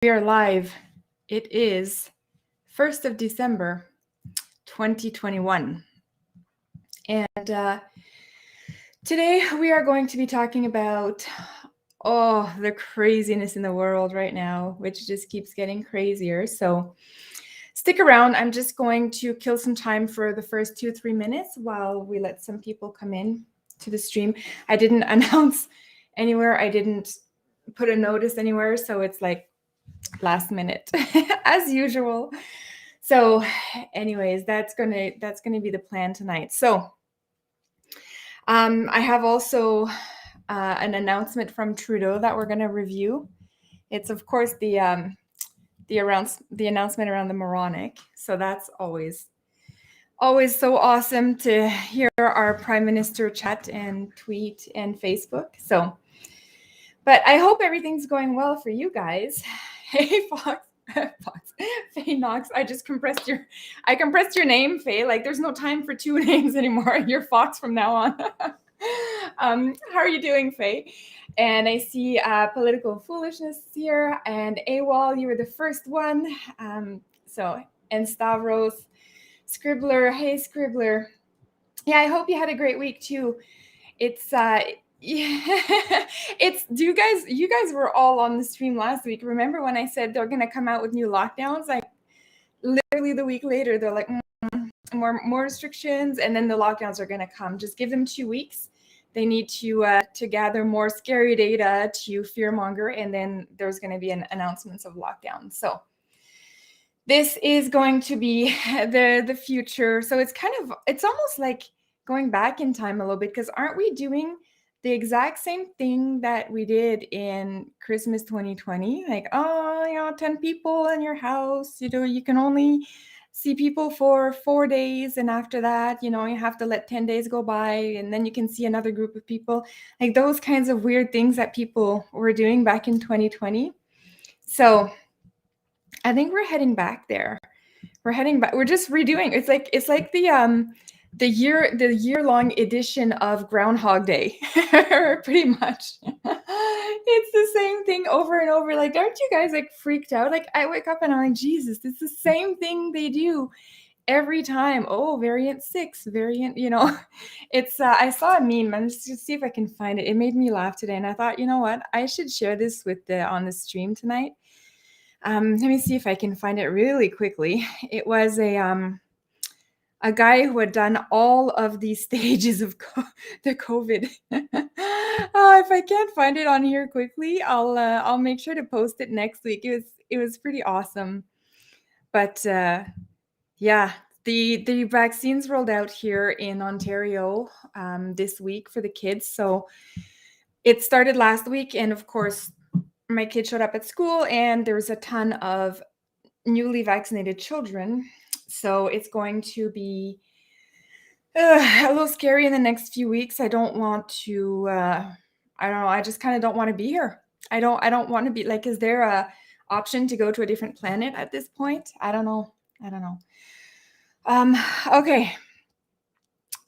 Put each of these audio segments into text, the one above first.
We are live. It is 1st of December, 2021. And today we are going to be talking about, the craziness in the world right now, which just keeps getting crazier. So stick around. I'm just going to kill some time for the first 2-3 minutes while we let some people come in to the stream. I didn't announce anywhere. I didn't put a notice anywhere. So it's like last minute as usual. So anyways, that's gonna be the plan tonight. So I have also an announcement from Trudeau that we're gonna review. It's of course the announcement around the moronic. So that's always so awesome to hear our Prime Minister chat and tweet and Facebook. So, but I hope everything's going well for you guys. Hey, Fox. Fox. Faye Knox. I compressed your name, Faye. Like there's no time for two names anymore. You're Fox from now on. How are you doing, Faye? And I see political foolishness here. And AWOL, you were the first one. And Stavros, Scribbler. Hey, Scribbler. Yeah, I hope you had a great week too. It's you guys were all on the stream last week. Remember when I said they're gonna come out with new lockdowns? Like literally the week later, they're like more restrictions, and then the lockdowns are gonna come. Just give them 2 weeks. They need to gather more scary data to fearmonger, and then there's gonna be an announcements of lockdowns. So this is going to be the future. So it's almost like going back in time a little bit, because aren't we doing the exact same thing that we did in Christmas 2020? Like, 10 people in your house, you can only see people for 4 days. And after that, you have to let 10 days go by, and then you can see another group of people. Like those kinds of weird things that people were doing back in 2020. So I think we're heading back there. We're heading back. We're just redoing. It's like the year-long edition of Groundhog Day, pretty much. It's the same thing over and over. Like, aren't you guys like freaked out? Like, I wake up and I'm like, Jesus, it's the same thing they do every time. Oh, variant 6, variant. It's. I saw a meme. I'm just to see if I can find it. It made me laugh today, and I thought, you know what? I should share this on the stream tonight. Let me see if I can find it really quickly. It was a guy who had done all of these stages of the COVID. If I can't find it on here quickly, I'll make sure to post it next week. It was pretty awesome. But yeah, the vaccines rolled out here in Ontario this week for the kids. So it started last week, and of course, my kid showed up at school, and there was a ton of newly vaccinated children. So it's going to be a little scary in the next few weeks. I don't want to. I don't know. I just kind of don't want to be here. I don't want to be like. Is there a option to go to a different planet at this point? I don't know. Okay.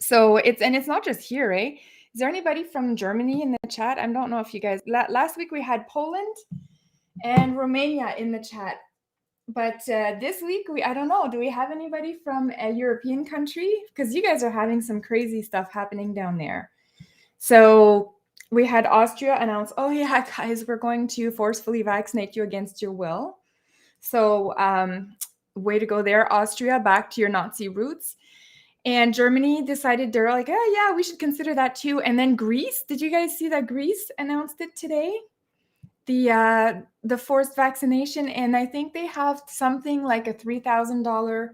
So it's not just here, eh? Is there anybody from Germany in the chat? I don't know if you guys. Last week we had Poland and Romania in the chat. But this week, I don't know. Do we have anybody from a European country? Because you guys are having some crazy stuff happening down there. So we had Austria announce, oh yeah, guys, we're going to forcefully vaccinate you against your will. So way to go there, Austria, back to your Nazi roots. And Germany decided, they're like, oh yeah, we should consider that too. And then Greece, did you guys see that Greece announced it today? The forced vaccination, and I think they have something like a $3,000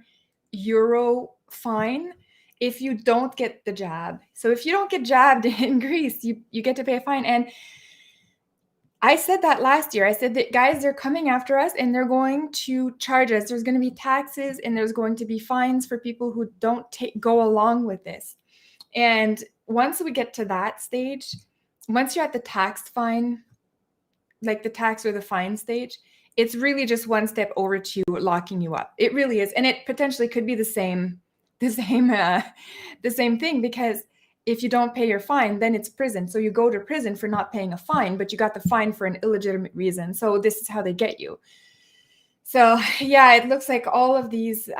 euro fine if you don't get the jab. So if you don't get jabbed in Greece, you get to pay a fine. And I said that last year. I said that, guys, they're coming after us and they're going to charge us. There's going to be taxes and there's going to be fines for people who don't go along with this. And once we get to that stage, once you're at the tax fine, like the tax or the fine stage, it's really just one step over to locking you up. It really is. And it potentially could be the same thing, because if you don't pay your fine, then it's prison. So you go to prison for not paying a fine, but you got the fine for an illegitimate reason. So this is how they get you. So yeah, it looks like all of these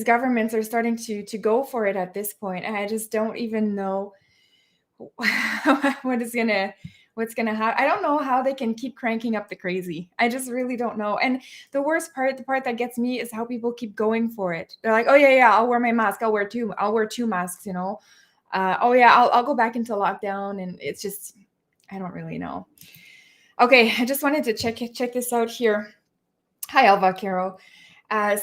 governments are starting to go for it at this point, and I just don't even know what's gonna happen. I don't know how they can keep cranking up the crazy. I just really don't know. And the worst part, the part that gets me, is how people keep going for it. They're like, oh yeah, I'll wear my mask. I'll wear two masks. Oh yeah, I'll go back into lockdown, and it's just, I don't really know. Okay, I just wanted to check this out here. Hi, Alva Caro.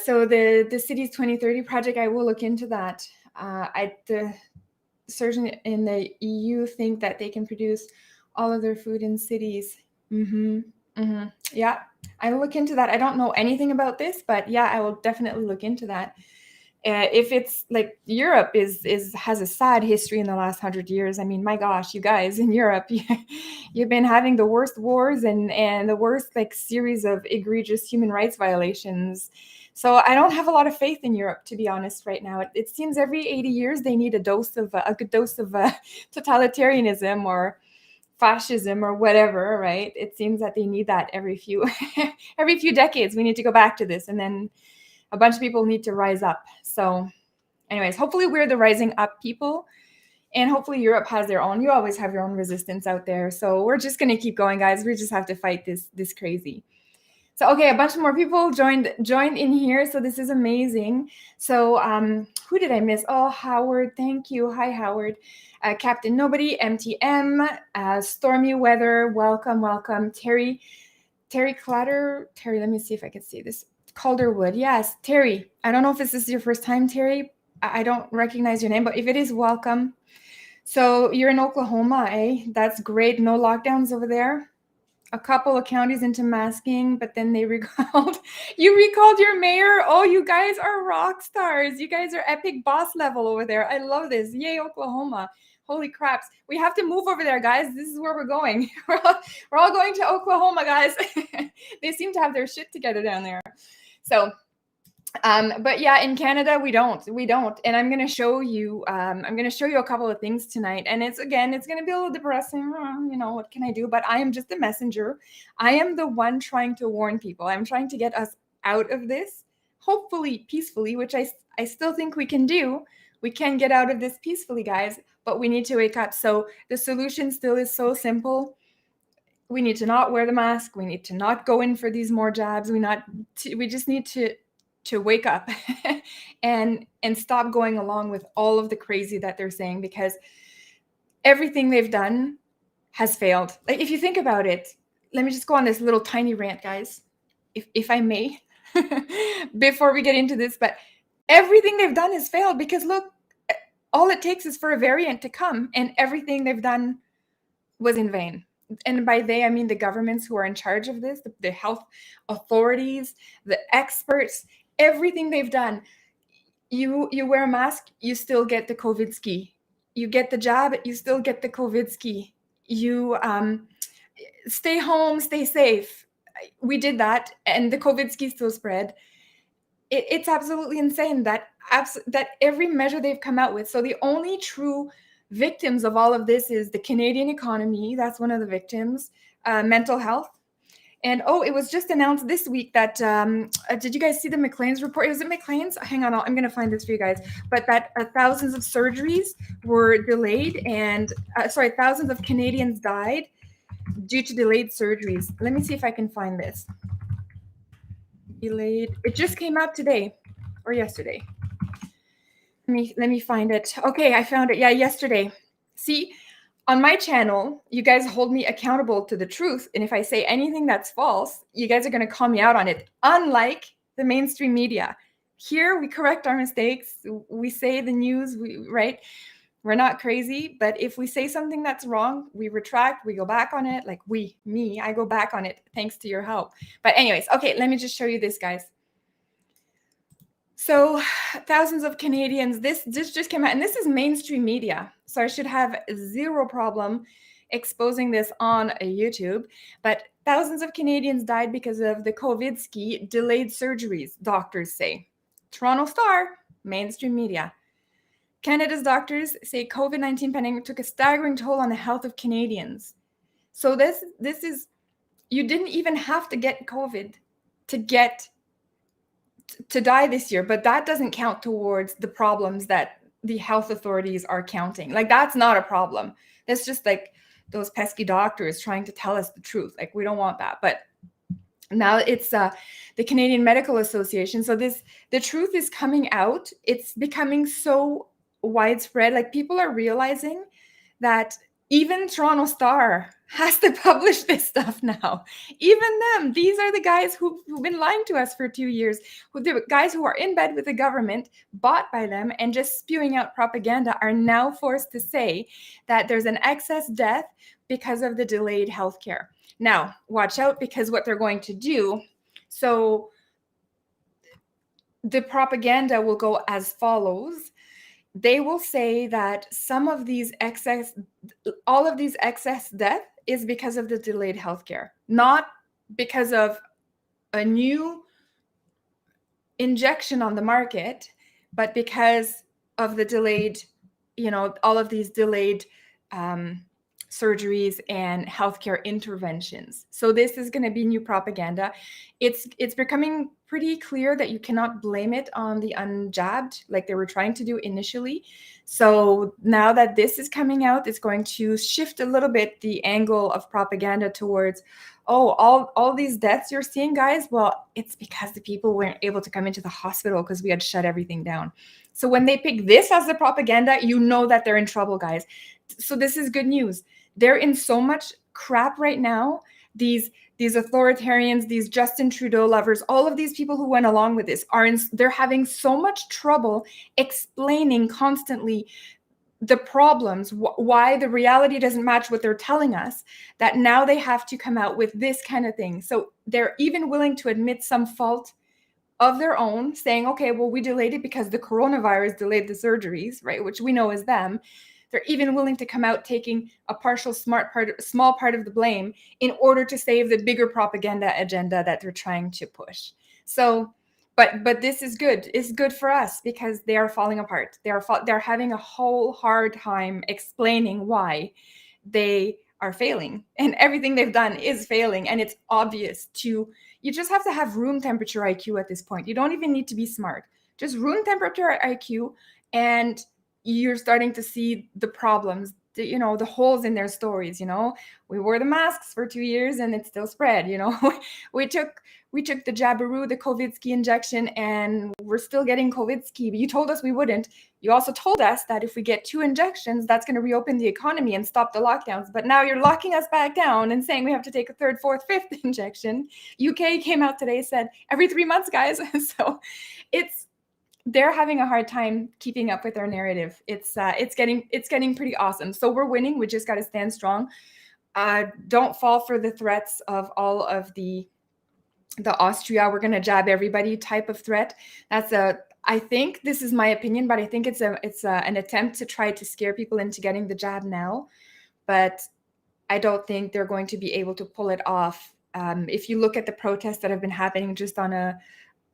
So the city's 2030 project, I will look into that. The surgeon in the EU think that they can produce all of their food in cities. Yeah, I will look into that. I don't know anything about this, but yeah, I will definitely look into that. If it's like Europe has a sad history in the last 100 years. I mean, my gosh, you guys in Europe, you've been having the worst wars and the worst like series of egregious human rights violations. So I don't have a lot of faith in Europe, to be honest, right now. It seems every 80 years they need a good dose of totalitarianism or fascism or whatever, right? It seems that they need that every few every few decades. We need to go back to this, and then a bunch of people need to rise up. So anyways, hopefully we're the rising up people, and hopefully Europe has their own. You always have your own resistance out there. So we're just going to keep going, guys. We just have to fight this crazy. So okay, a bunch more people joined in here. So this is amazing. So who did I miss? Oh, Howard, thank you. Hi, Howard. Captain Nobody, MTM, Stormy Weather, welcome. Terry Clatter. Terry, let me see if I can see this. Calderwood. Yes, Terry. I don't know if this is your first time, Terry. I don't recognize your name, but if it is, welcome. So you're in Oklahoma, eh? That's great. No lockdowns over there. A couple of counties into masking, but then they recalled. You recalled your mayor. Oh, you guys are rock stars. You guys are epic boss level over there. I love this. Yay, Oklahoma. Holy craps. We have to move over there, guys. This is where we're going. We're all going to Oklahoma, guys. They seem to have their shit together down there. So but yeah, in Canada we don't, and I'm going to show you a couple of things tonight, and it's going to be a little depressing. What can I do? But I am just the messenger. I am the one trying to warn people. I'm trying to get us out of this, hopefully peacefully, which I still think we can do. We can get out of this peacefully, guys, but we need to wake up. So the solution still is so simple. We need to not wear the mask. We need to not go in for these more jabs. We just need to wake up and stop going along with all of the crazy that they're saying, because everything they've done has failed. Like, if you think about it, let me just go on this little tiny rant, guys, if I may, before we get into this. But everything they've done has failed, because look, all it takes is for a variant to come, and everything they've done was in vain. And by they, I mean the governments who are in charge of this, the health authorities, the experts. Everything they've done, you wear a mask, you still get the COVID ski. You get the jab, you still get the COVID ski. You stay home, stay safe. We did that, and the COVID ski still spread. It's absolutely insane that every measure they've come out with. So the only true victims of all of this is the Canadian economy. That's one of the victims. Mental health. And it was just announced this week that, did you guys see the Maclean's report? Was it Maclean's? Hang on, I'm going to find this for you guys. But that thousands of surgeries were delayed, and thousands of Canadians died due to delayed surgeries. Let me see if I can find this. Delayed. It just came out today or yesterday. Let me find it. Okay, I found it. Yeah, yesterday. See, on my channel, you guys hold me accountable to the truth. And if I say anything that's false, you guys are going to call me out on it. Unlike the mainstream media. Here, we correct our mistakes. We say the news, right? We're not crazy. But if we say something that's wrong, we retract, we go back on it. Like I go back on it thanks to your help. But anyways, okay, let me just show you this, guys. So thousands of Canadians, this just came out, and this is mainstream media. So I should have zero problem exposing this on YouTube. But thousands of Canadians died because of the COVID ski, delayed surgeries, doctors say. Toronto Star, mainstream media. Canada's doctors say COVID-19 pandemic took a staggering toll on the health of Canadians. So this is you didn't even have to get COVID to die this year, but that doesn't count towards the problems that the health authorities are counting. Like, that's not a problem. That's just like those pesky doctors trying to tell us the truth. Like, we don't want that. But now it's the Canadian Medical Association. So the truth is coming out. It's becoming so widespread. Like, people are realizing that even Toronto Star has to publish this stuff now. Even them. These are the guys who've been lying to us for 2 years. The guys who are in bed with the government, bought by them, and just spewing out propaganda are now forced to say that there's an excess death because of the delayed healthcare. Now, watch out, because what they're going to do, so the propaganda will go as follows. They will say that all of these excess death is because of the delayed healthcare, not because of a new injection on the market, but because of the delayed, all of these delayed surgeries and healthcare interventions. So this is going to be new propaganda. It's becoming pretty clear that you cannot blame it on the unjabbed, like they were trying to do initially. So now that this is coming out, it's going to shift a little bit the angle of propaganda towards, all these deaths you're seeing, guys, well, it's because the people weren't able to come into the hospital because we had shut everything down. So when they pick this as the propaganda, you know that they're in trouble, guys. So this is good news. They're in so much crap right now. These authoritarians, these Justin Trudeau lovers, all of these people who went along with this they're having so much trouble explaining constantly the problems, why the reality doesn't match what they're telling us, that now they have to come out with this kind of thing. So they're even willing to admit some fault of their own, saying, okay, well, we delayed it because the coronavirus delayed the surgeries, right? Which we know is them. They're even willing to come out taking a small part of the blame in order to save the bigger propaganda agenda that they're trying to push. So, but this is good. It's good for us because they are falling apart. They're having a whole hard time explaining why they are failing, and everything they've done is failing. And it's obvious you just have to have room temperature IQ at this point. You don't even need to be smart. Just room temperature IQ, and you're starting to see the problems, the holes in their stories. We wore the masks for 2 years and it still spread. we took the Jabberoo, the Covidski injection, and we're still getting Covidski. But you told us we wouldn't. You also told us that if we get 2 injections, that's going to reopen the economy and stop the lockdowns. But now you're locking us back down and saying we have to take a 3rd, 4th, 5th injection. UK came out today, said every 3 months, guys. So they're having a hard time keeping up with their narrative. It's getting pretty awesome. So we're winning. We just got to stand strong. Don't fall for the threats of all of the Austria, we're going to jab everybody type of threat. I think, this is my opinion, but I think it's an attempt to try to scare people into getting the jab now. But I don't think they're going to be able to pull it off. If you look at the protests that have been happening just on a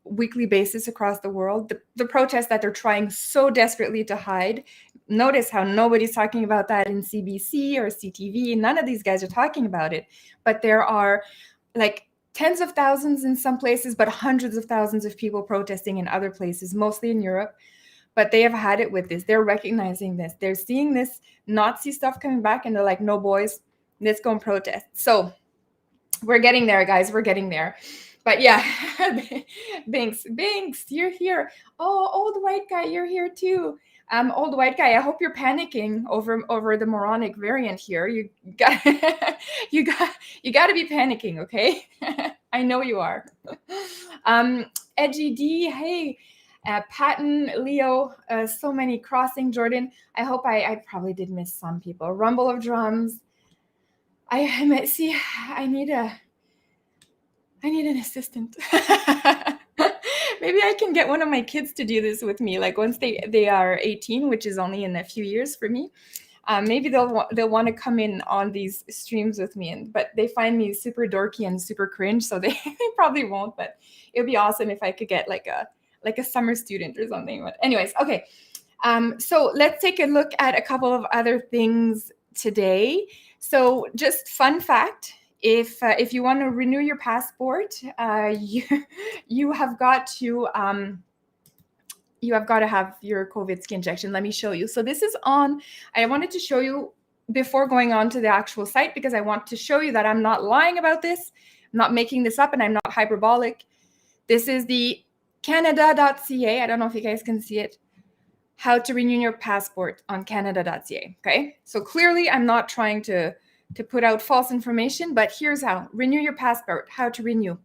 weekly basis across the world, the protests that they're trying so desperately to hide, notice how nobody's talking about that in CBC or CTV. None of these guys are talking about it. But there are like tens of thousands in some places, but hundreds of thousands of people protesting in other places, mostly in Europe. But they have had it with this. They're recognizing this. They're seeing this Nazi stuff coming back, and they're like, no, boys, let's go and protest. So we're getting there, guys. We're getting there. But yeah, Binks, you're here. Oh, old white guy, you're here too. Old white guy, I hope you're panicking over the moronic variant here. You got you got to be panicking, okay? I know you are. Edgy D, hey, Patton, Leo, so many crossing. Jordan, I hope I probably did miss some people. Rumble of drums. I need an assistant. Maybe I can get one of my kids to do this with me. Like once they are 18, which is only in a few years for me. Maybe they'll want to come in on these streams with me, but they find me super dorky and super cringe, so they probably won't. But it would be awesome if I could get like a summer student or something. But anyways, okay. So let's take a look at a couple of other things today. So just fun fact, if you want to renew your passport, you have got to have your COVID injection. Let me show you. So this is on. I wanted to show you before going on to the actual site because I want to show you that I'm not lying about this. I'm not making this up, and I'm not hyperbolic. This is the Canada.ca. I don't know if you guys can see it. How to renew your passport on Canada.ca. Okay, so clearly I'm not trying to put out false information, but here's how. Renew your passport. How to renew.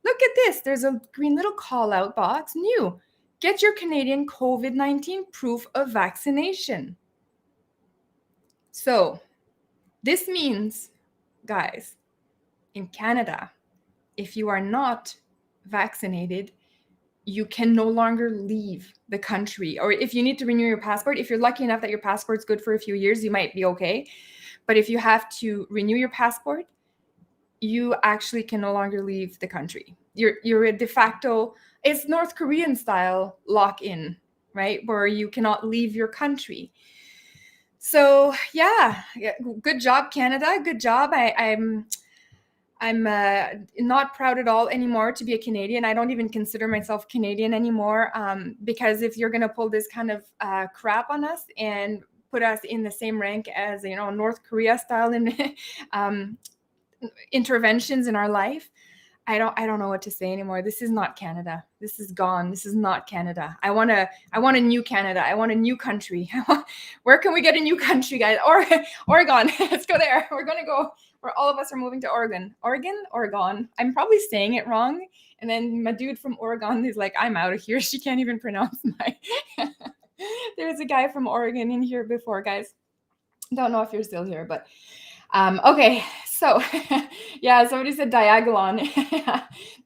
Look at this. There's a green little call out box. New. Get your Canadian COVID-19 proof of vaccination. So this means, guys, in Canada, if you are not vaccinated, you can no longer leave the country. Or if you need to renew your passport, if you're lucky enough that your passport's good for a few years, you might be okay. But if you have to renew your passport, you actually can no longer leave the country. You're a de facto, it's North Korean style lock-in, right? Where you cannot leave your country. So yeah, good job, Canada. Good job. I'm not proud at all anymore to be a Canadian. I don't even consider myself Canadian anymore because if you're going to pull this kind of crap on us and put us in the same rank as, North Korea style in, interventions in our life, I don't know what to say anymore. This is not Canada. This is gone. This is not Canada. I want a new Canada. I want a new country. Where can we get a new country, guys? Oregon. Let's go there. We're going to go where all of us are moving to Oregon. Oregon. I'm probably saying it wrong. And then my dude from Oregon is like, I'm out of here. She can't even pronounce my... There's a guy from Oregon in here before, guys. Don't know if you're still here, but... okay, so yeah, somebody said Diagolon.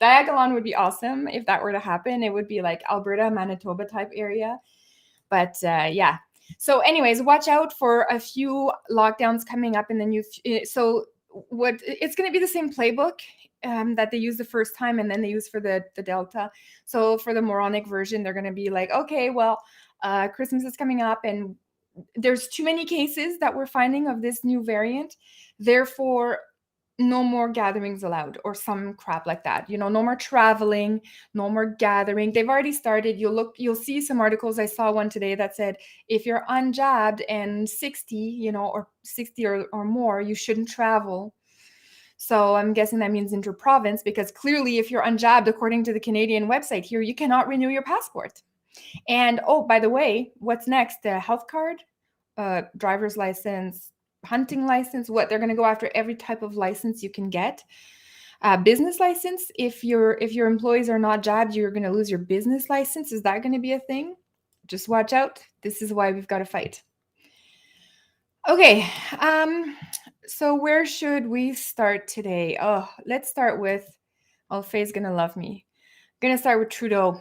Diagolon would be awesome if that were to happen. It would be like Alberta, Manitoba type area. But yeah. So anyways, watch out for a few lockdowns coming up in the new... So what it's going to be the same playbook that they used the first time and then they use for the Delta. So for the moronic version, they're going to be like, okay, well, Christmas is coming up and there's too many cases that we're finding of this new variant. Therefore, no more gatherings allowed or some crap like that. No more traveling, no more gathering. They've already started. You'll see some articles. I saw one today that said, if you're unjabbed and 60, or 60 or more, you shouldn't travel. So I'm guessing that means inter-province because clearly if you're unjabbed, according to the Canadian website here, you cannot renew your passport. And oh, by the way, what's next? The health card, driver's license, hunting license. What they're going to go after every type of license you can get. Business license. If your employees are not jabbed, you're going to lose your business license. Is that going to be a thing? Just watch out. This is why we've got to fight. Okay. So where should we start today? Oh, let's start with. Oh, Faye's going to love me. I'm going to start with Trudeau.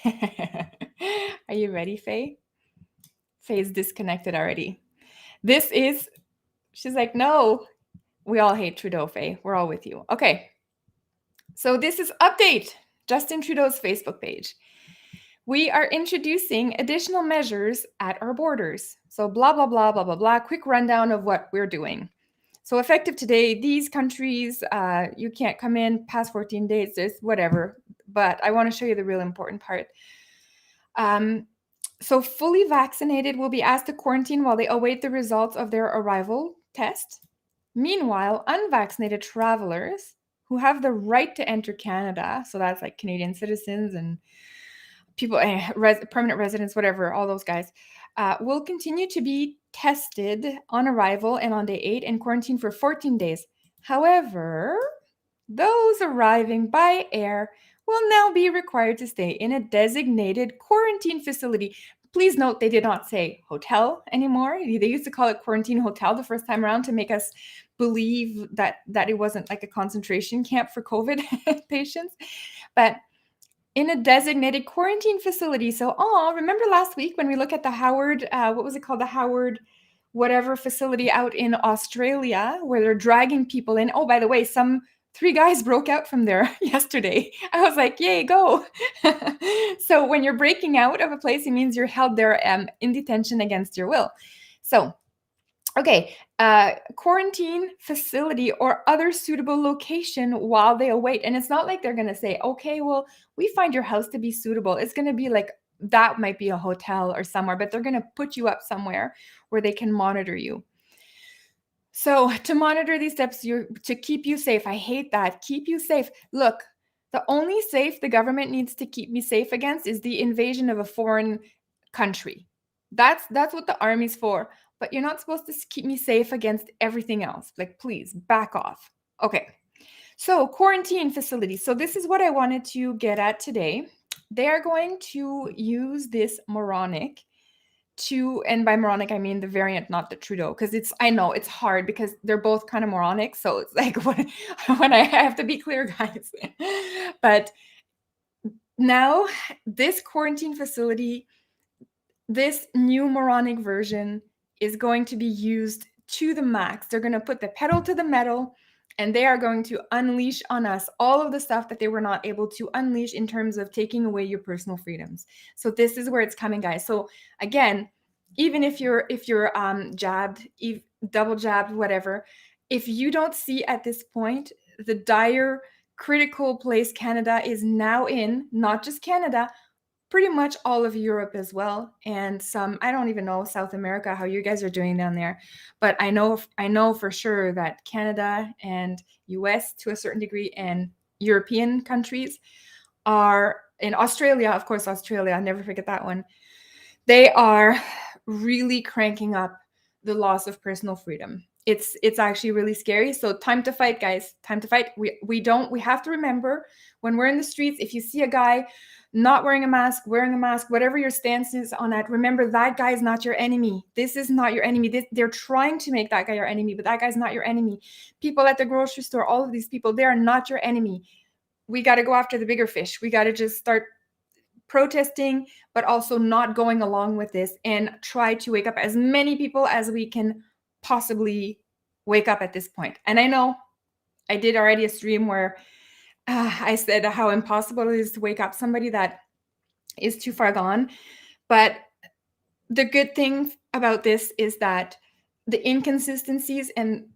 Are you ready, Faye? Faye's disconnected already. She's like, no, we all hate Trudeau, Faye. We're all with you. Okay. So this is update, Justin Trudeau's Facebook page. We are introducing additional measures at our borders. So blah, blah, blah, blah, blah, blah. Quick rundown of what we're doing. So effective today, these countries, you can't come in past 14 days, there's whatever. But I want to show you the real important part. So fully vaccinated will be asked to quarantine while they await the results of their arrival test. Meanwhile, unvaccinated travelers who have the right to enter Canada, so that's like Canadian citizens and people, permanent residents, whatever, all those guys, will continue to be tested on arrival and on day 8 and quarantined for 14 days. However, those arriving by air will now be required to stay in a designated quarantine facility. Please note they did not say hotel anymore. They used to call it quarantine hotel the first time around to make us believe that it wasn't like a concentration camp for COVID patients. But in a designated quarantine facility. So, remember last week when we look at the Howard, what was it called? The Howard whatever facility out in Australia where they're dragging people in. Oh, by the way, 3 guys broke out from there yesterday. I was like, yay, go. So when you're breaking out of a place, it means you're held there in detention against your will. So Okay, quarantine facility or other suitable location while they await. And it's not like they're going to say, okay, well, we find your house to be suitable. It's going to be like, that might be a hotel or somewhere, but they're going to put you up somewhere where they can monitor you. So to monitor these steps, to keep you safe. I hate that. Keep you safe. Look, the only safe the government needs to keep me safe against is the invasion of a foreign country. That's what the army's for. But you're not supposed to keep me safe against everything else. Like, please back off. Okay. So quarantine facilities. So this is what I wanted to get at today. They are going to use this moronic and by moronic I mean the variant, not the Trudeau, because I know it's hard because they're both kind of moronic, so it's like when I have to be clear, guys. But now this quarantine facility, this new moronic version is going to be used to the max. They're going to put the pedal to the metal, and they are going to unleash on us all of the stuff that they were not able to unleash in terms of taking away your personal freedoms. So this is where it's coming, guys. So again, even if you're jabbed, double jabbed, whatever, if you don't see at this point the dire critical place Canada is now in, not just Canada, pretty much all of Europe as well, and some, I don't even know South America, how you guys are doing down there, but I know for sure that Canada and US to a certain degree and European countries are, in Australia, of course, Australia, I'll never forget that one. They are really cranking up the loss of personal freedom. It's actually really scary. So time to fight, guys. Time to fight. We have to remember when we're in the streets, if you see a guy not wearing a mask, whatever your stance is on that, remember that guy is not your enemy. This is not your enemy. They're trying to make that guy your enemy, but that guy's not your enemy. People at the grocery store, all of these people, they are not your enemy. We got to go after the bigger fish. We got to just start protesting, but also not going along with this, and try to wake up as many people as we can possibly wake up at this point. And I know I did already a stream where I said how impossible it is to wake up somebody that is too far gone. But the good thing about this is that the inconsistencies and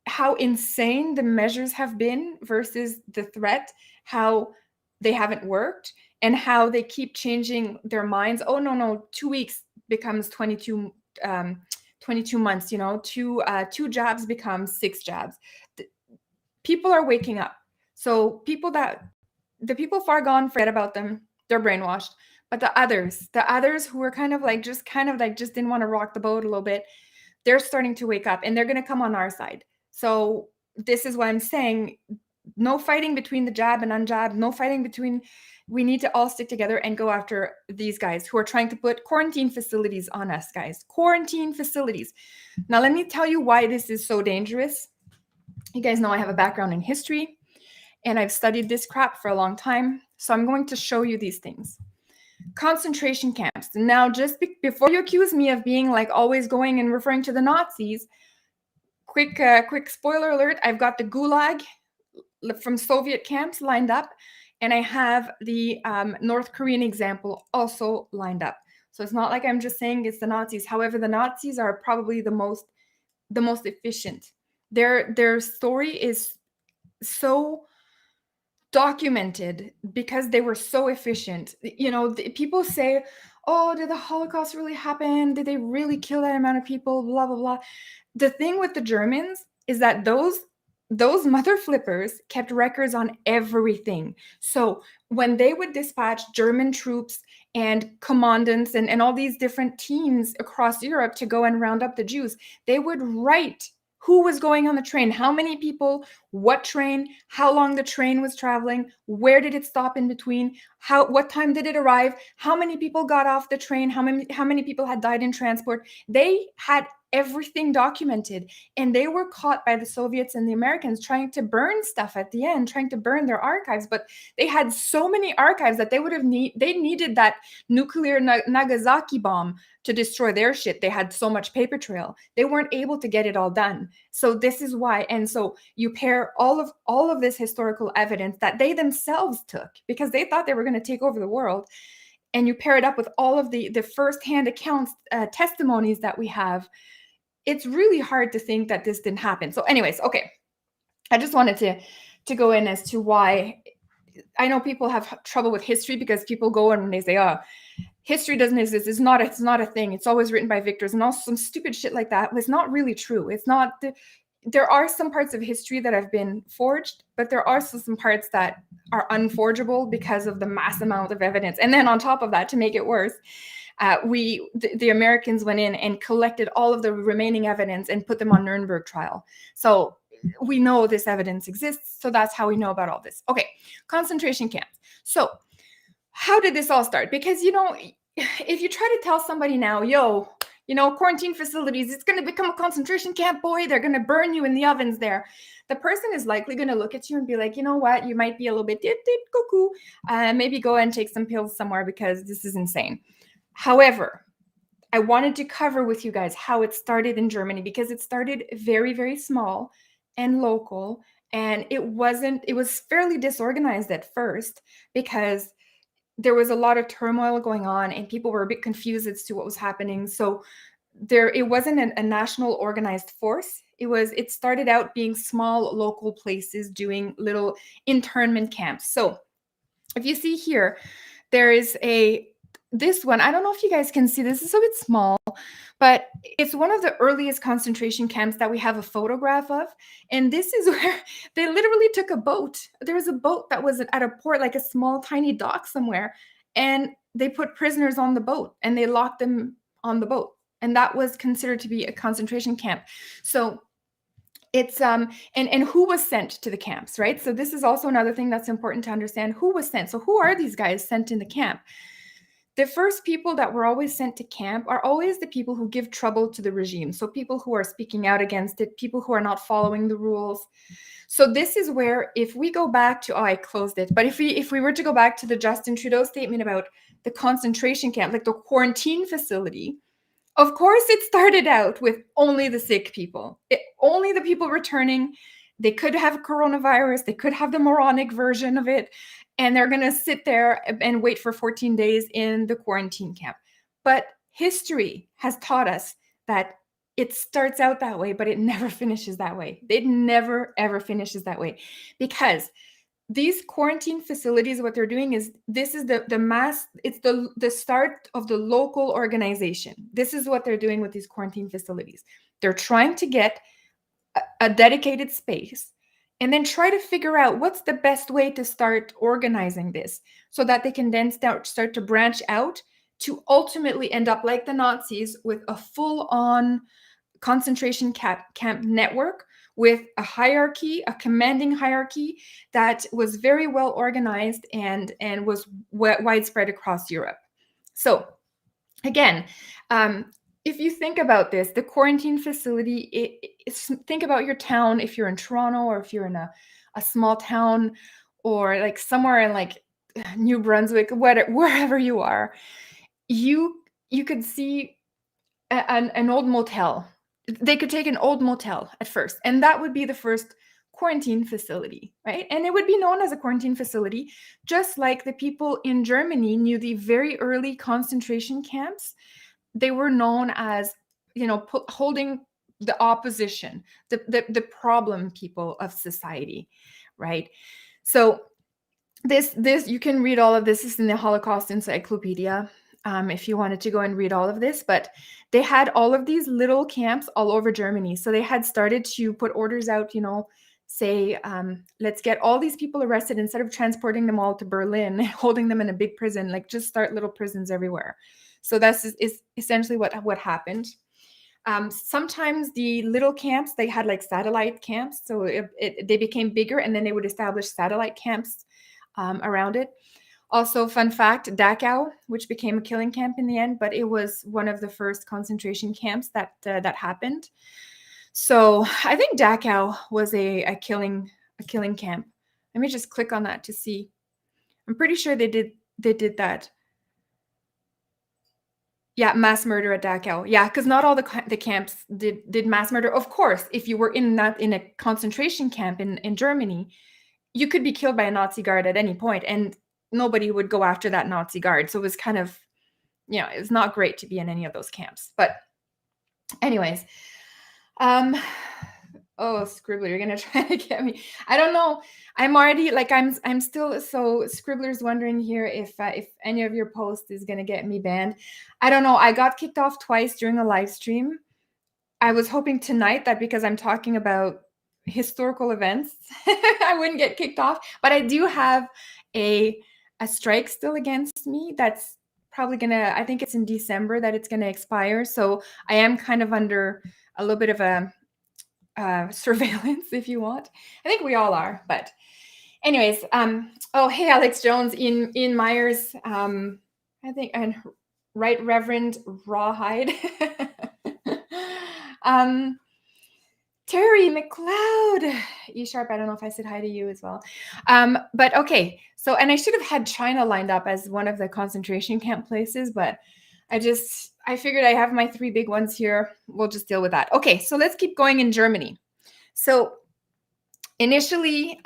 how insane the measures have been versus the threat, how they haven't worked, and how they keep changing their minds. Oh, no, 2 weeks becomes 22 months, two jabs becomes 6 jabs. People are waking up. So the people far gone, forget about them. They're brainwashed. But the others who were just didn't want to rock the boat a little bit, they're starting to wake up, and they're going to come on our side. So this is what I'm saying. No fighting between the jab and unjab. No fighting between. We need to all stick together and go after these guys who are trying to put quarantine facilities on us, guys. Quarantine facilities. Now, let me tell you why this is so dangerous. You guys know I have a background in history, and I've studied this crap for a long time. So I'm going to show you these things. Concentration camps. Now, just before you accuse me of being like always going and referring to the Nazis, quick spoiler alert, I've got the Gulag from Soviet camps lined up, and I have the North Korean example also lined up. So it's not like I'm just saying it's the Nazis. However, the Nazis are probably the most efficient. Their story is so documented because they were so efficient. People say, oh, did the Holocaust really happen? Did they really kill that amount of people? Blah, blah, blah. The thing with the Germans is that those mother flippers kept records on everything. So when they would dispatch German troops and commandants and all these different teams across Europe to go and round up the Jews, they would write who was going on the train, how many people, what train, how long the train was traveling, where did it stop in between, what time did it arrive, how many people got off the train, how many people had died in transport. They had everything documented, and they were caught by the Soviets and the Americans trying to burn stuff at the end, trying to burn their archives. But they had so many archives that they needed that nuclear Nagasaki bomb to destroy their shit. They had so much paper trail. They weren't able to get it all done. So this is why. And so you pair all of this historical evidence that they themselves took because they thought they were going to take over the world, and you pair it up with all of the firsthand accounts, testimonies that we have. it's really hard to think that this didn't happen. So anyways, okay. I just wanted to go in as to why. I know people have trouble with history because people go and they say, oh, history doesn't exist. It's not a thing. It's always written by victors and all some stupid shit like that. It's not really true. It's not. There are some parts of history that have been forged, but there are also some parts that are unforgeable because of the mass amount of evidence. And then on top of that, to make it worse, the Americans went in and collected all of the remaining evidence and put them on Nuremberg trial. So we know this evidence exists. So that's how we know about all this. Okay, concentration camps. So how did this all start? Because, if you try to tell somebody now, quarantine facilities, it's going to become a concentration camp, boy, they're going to burn you in the ovens there. The person is likely going to look at you and be like, you know what, you might be a little bit cuckoo. Maybe go and take some pills somewhere because this is insane. However, I wanted to cover with you guys how it started in Germany, because it started very, very small and local. And it was fairly disorganized at first because there was a lot of turmoil going on and people were a bit confused as to what was happening. So it wasn't a national organized force. It started out being small local places doing little internment camps. So if you see here, there is this one. I don't know if you guys can see this. It's a bit small, but it's one of the earliest concentration camps that we have a photograph of. And this is where they literally took a boat. There was a boat that was at a port, like a small, tiny dock somewhere. And they put prisoners on the boat and they locked them on the boat. And that was considered to be a concentration camp. So it's and who was sent to the camps, right? So this is also another thing that's important to understand. Who was sent? So who are these guys sent in the camp? The first people that were always sent to camp are always the people who give trouble to the regime. So people who are speaking out against it, people who are not following the rules. So this is where, if we go back to, I closed it, but if we were to go back to the Justin Trudeau statement about the concentration camp, like the quarantine facility, of course it started out with only the sick people, only the people returning. They could have coronavirus, they could have the moronic version of it, and they're going to sit there and wait for 14 days in the quarantine camp. But history has taught us that it starts out that way, but it never finishes that way. It never, ever finishes that way, because these quarantine facilities, what they're doing is, this is the mass, it's the start of the local organization. This is what they're doing with these quarantine facilities. They're trying to get a dedicated space and then try to figure out what's the best way to start organizing this so that they can then start to branch out to ultimately end up like the Nazis with a full-on concentration camp network with a hierarchy, a commanding hierarchy that was very well organized and was widespread across Europe. So again, if you think about this, the quarantine facility, think about your town. If you're in Toronto, or if you're in a small town, or like somewhere in like New Brunswick, wherever you are, you could see an old motel. They could take an old motel at first, and that would be the first quarantine facility, right? And it would be known as a quarantine facility, just like the people in Germany knew the very early concentration camps. They were known as, holding the opposition, the problem people of society, right? So this you can read all of this. This is in the Holocaust Encyclopedia, if you wanted to go and read all of this. But they had all of these little camps all over Germany. So they had started to put orders out, say, let's get all these people arrested, instead of transporting them all to Berlin, holding them in a big prison, like just start little prisons everywhere. So that's is essentially what happened. Sometimes the little camps, they had like satellite camps. So they became bigger, and then they would establish satellite camps around it. Also, fun fact, Dachau, which became a killing camp in the end, but it was one of the first concentration camps that happened. So I think Dachau was a killing camp. Let me just click on that to see. I'm pretty sure they did that. Yeah, mass murder at Dachau. Yeah, because not all the camps did mass murder. Of course, if you were in a concentration camp in Germany, you could be killed by a Nazi guard at any point, and nobody would go after that Nazi guard. So it was kind of, it's not great to be in any of those camps. But anyways, Um, oh, Scribbler, you're gonna try to get me. I don't know. I'm already like I'm still so Scribbler's wondering here if any of your posts is gonna get me banned. I don't know. I got kicked off twice during a live stream. I was hoping tonight that because I'm talking about historical events, I wouldn't get kicked off. But I do have a strike still against me. That's probably gonna. I think it's in December that it's gonna expire. So I am kind of under a little bit of a surveillance, if you want. I think we all are. But anyways, oh hey, Alex Jones, Ian Myers, I think, and Right Reverend Rawhide. Terry McLeod, E Sharp. I don't know if I said hi to you as well. But okay. So, and I should have had China lined up as one of the concentration camp places, but I figured I have my three big ones here. We'll just deal with that. Okay. So let's keep going in Germany. So initially,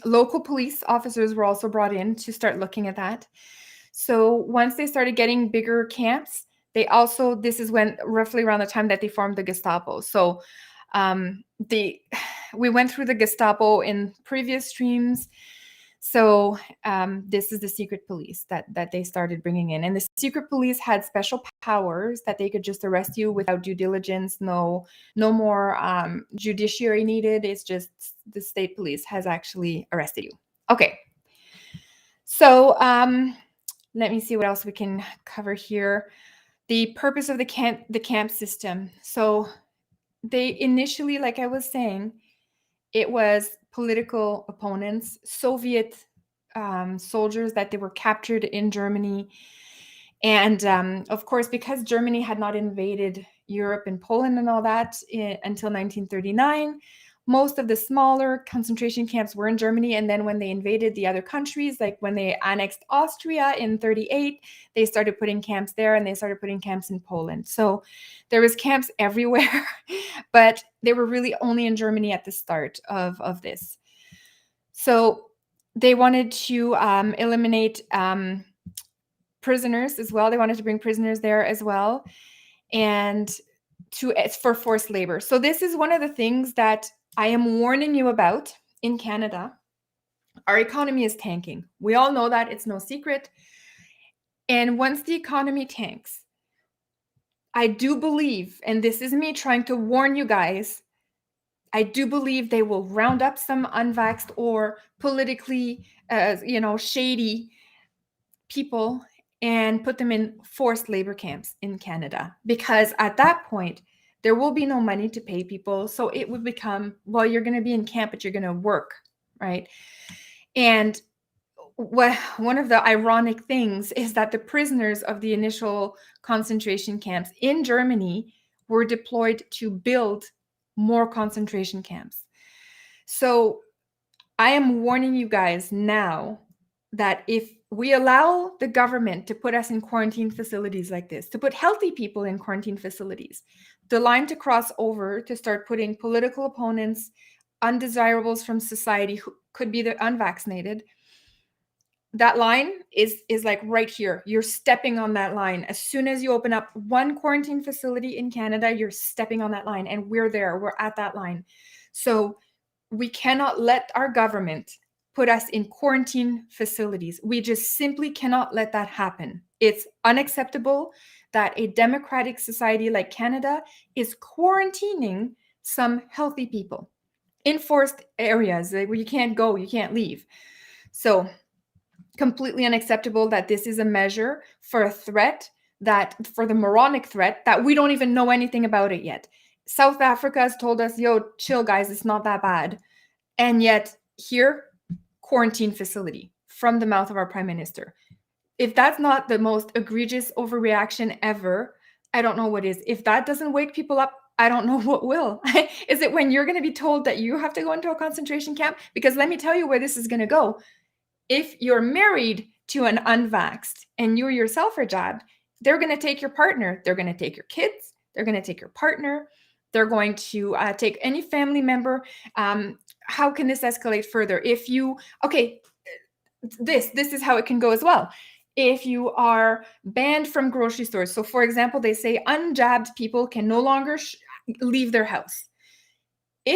local police officers were also brought in to start looking at that. So once they started getting bigger camps, this is when roughly around the time that they formed the Gestapo. So we went through the Gestapo in previous streams. So this is the secret police that they started bringing in. And the secret police had special powers that they could just arrest you without due diligence, no more judiciary needed. It's just the state police has actually arrested you. Okay. So let me see what else we can cover here. The purpose of the camp system. So they initially, like I was saying, it was political opponents, Soviet soldiers that they were captured in Germany. And of course, because Germany had not invaded Europe and Poland and all that until 1939, most of the smaller concentration camps were in Germany. And then when they invaded the other countries, like when they annexed Austria in 1938, they started putting camps there, and they started putting camps in Poland. So there was camps everywhere, but they were really only in Germany at the start of this. So they wanted to eliminate prisoners as well. They wanted to bring prisoners there as well, and it's for forced labor. So this is one of the things that I am warning you about in Canada. Our economy is tanking. We all know that. It's no secret. And once the economy tanks, I do believe, and this is me trying to warn you guys, I do believe they will round up some unvaxxed or politically, shady people and put them in forced labor camps in Canada. Because at that point, there will be no money to pay people. So it would become, well, you're going to be in camp, but you're going to work, right? And one of the ironic things is that the prisoners of the initial concentration camps in Germany were deployed to build more concentration camps. So I am warning you guys now that if we allow the government to put us in quarantine facilities like this, to put healthy people in quarantine facilities, the line to cross over to start putting political opponents, undesirables from society who could be the unvaccinated, that line is like right here. You're stepping on that line. As soon as you open up one quarantine facility in Canada, you're stepping on that line, and we're there. We're at that line. So we cannot let our government put us in quarantine facilities. We just simply cannot let that happen. It's unacceptable that a democratic society like Canada is quarantining some healthy people in forced areas where you can't go, you can't leave. So completely unacceptable that this is a measure for a threat, for the moronic threat, that we don't even know anything about it yet. South Africa has told us, yo, chill guys, it's not that bad. And yet here, quarantine facility from the mouth of our prime minister. If that's not the most egregious overreaction ever, I don't know what is. If that doesn't wake people up, I don't know what will. Is it when you're going to be told that you have to go into a concentration camp? Because let me tell you where this is going to go. If you're married to an unvaxxed and you yourself are jabbed, they're going to take your partner. They're going to take your kids. They're going to take your partner. They're going to take any family member. How can this escalate further? This is how it can go as well. If you are banned from grocery stores. So for example, they say unjabbed people can no longer leave their house.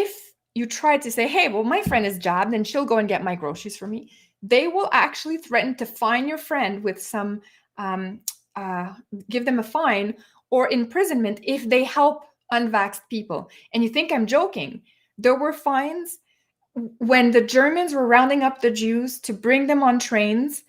if you try to say, hey, well, my friend is jabbed and she'll go and get my groceries for me, they will actually threaten to fine your friend with some, give them a fine or imprisonment if they help unvaxxed people. And you think I'm joking? There were fines when the Germans were rounding up the Jews to bring them on trains.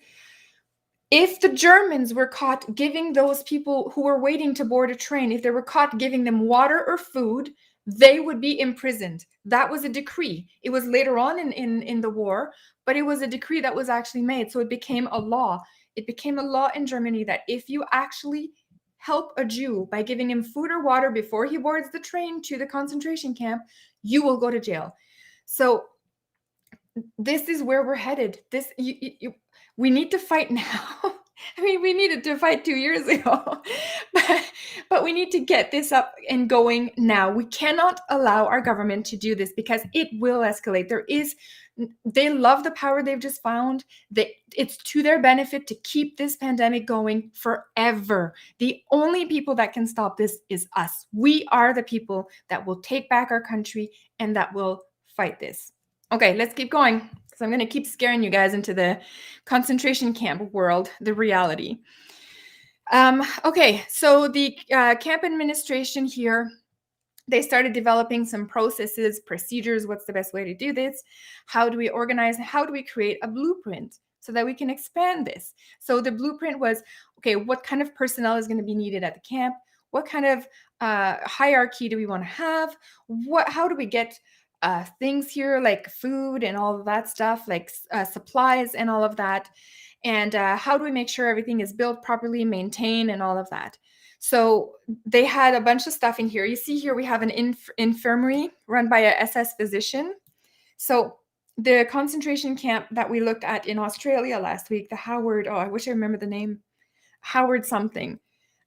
If the Germans were caught giving those people who were waiting to board a train, if they were caught giving them water or food, they would be imprisoned. That was a decree. It was later on in the war, but it was a decree that was actually made. So it became a law. It became a law in Germany that if you actually help a Jew by giving him food or water before he boards the train to the concentration camp, you will go to jail. So this is where we're headed. We need to fight now. I mean, we needed to fight 2 years ago, but we need to get this up and going now. We cannot allow our government to do this because it will escalate. They love the power they've just found. It's to their benefit to keep this pandemic going forever. The only people that can stop this is us. We are the people that will take back our country and that will fight this. Okay, let's keep going because I'm going to keep scaring you guys into the concentration camp world, the reality. Okay, so the camp administration here, they started developing some processes, procedures. What's the best way to do this? How do we organize? How do we create a blueprint so that we can expand this? So the blueprint was, okay, what kind of personnel is going to be needed at the camp? What kind of hierarchy do we want to have? How do we get things here like food and all of that stuff, like supplies and all of that? And how do we make sure everything is built properly, maintained, and all of that? So they had a bunch of stuff in here. You see here we have an infirmary run by a SS physician. So the concentration camp that we looked at in Australia last week, the Howard, I wish I remember the name, Howard something,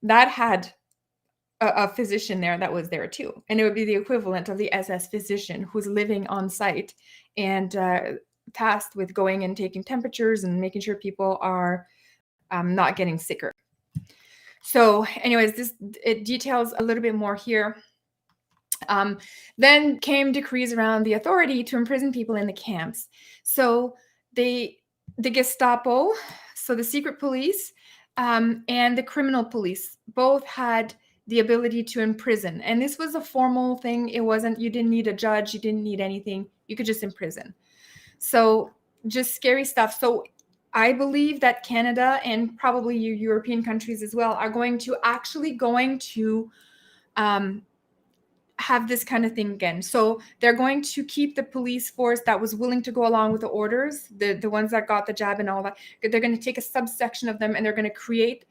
that had a physician there that was there too. And it would be the equivalent of the SS physician who's living on site and tasked with going and taking temperatures and making sure people are not getting sicker. So anyways, it details a little bit more here. Then came decrees around the authority to imprison people in the camps. So the Gestapo, so the secret police, and the criminal police both had the ability to imprison. And this was a formal thing. It wasn't, you didn't need a judge, you didn't need anything. You could just imprison. So just scary stuff. So I believe that Canada and probably you European countries as well are going to have this kind of thing again. So they're going to keep the police force that was willing to go along with the orders, the ones that got the jab and all that. They're going to take a subsection of them and they're going to create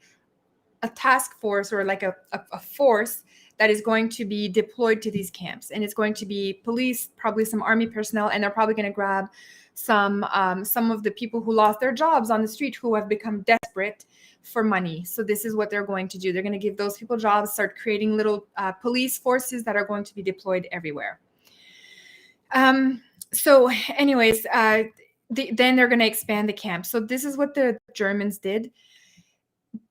a task force or like a force that is going to be deployed to these camps. And it's going to be police, probably some army personnel, and they're probably going to grab some of the people who lost their jobs on the street who have become desperate for money. So this is what they're going to do. They're going to give those people jobs, start creating little police forces that are going to be deployed everywhere. So anyways, then they're going to expand the camp. So this is what the Germans did.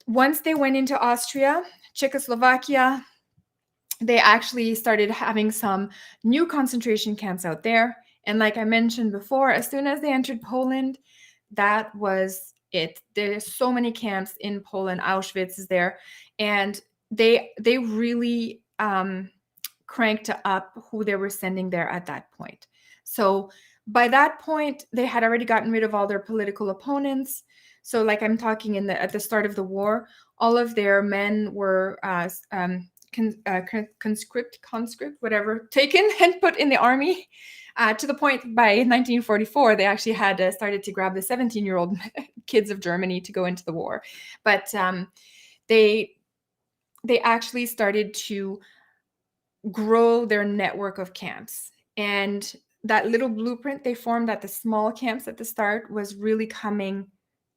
Once they went into Austria, Czechoslovakia, they actually started having some new concentration camps out there. And like I mentioned before, as soon as they entered Poland, that was it. There's so many camps in Poland. Auschwitz is there. And they really cranked up who they were sending there at that point. So by that point, they had already gotten rid of all their political opponents. So like I'm talking at the start of the war, all of their men were conscript, whatever, taken and put in the army. To the point by 1944, they actually had started to grab the 17-year-old kids of Germany to go into the war. But they actually started to grow their network of camps. And that little blueprint they formed at the small camps at the start was really coming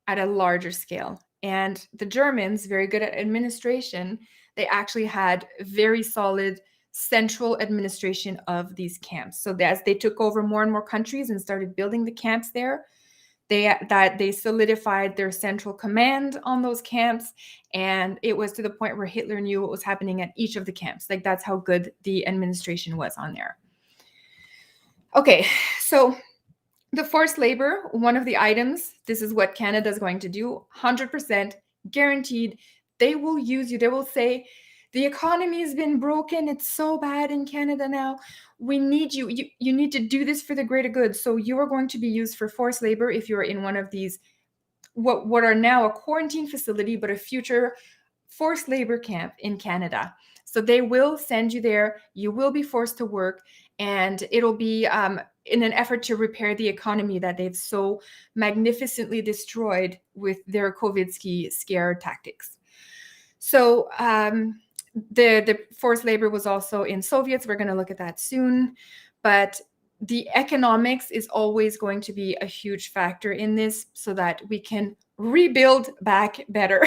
at a larger scale. And the Germans, very good at administration, they actually had very solid central administration of these camps. So as they took over more and more countries and started building the camps there, they solidified their central command on those camps. And it was to the point where Hitler knew what was happening at each of the camps. Like that's how good the administration was on there. Okay, so the forced labor, one of the items, this is what Canada is going to do, 100% guaranteed. They will use you. They will say, the economy has been broken. It's so bad in Canada now. We need you. You need to do this for the greater good. So you are going to be used for forced labor if you're in one of these, what are now a quarantine facility, but a future forced labor camp in Canada. So they will send you there. You will be forced to work, and it'll be in an effort to repair the economy that they've so magnificently destroyed with their COVID scare tactics. So the forced labor was also in Soviets. We're going to look at that soon, but the economics is always going to be a huge factor in this, so that we can rebuild back better.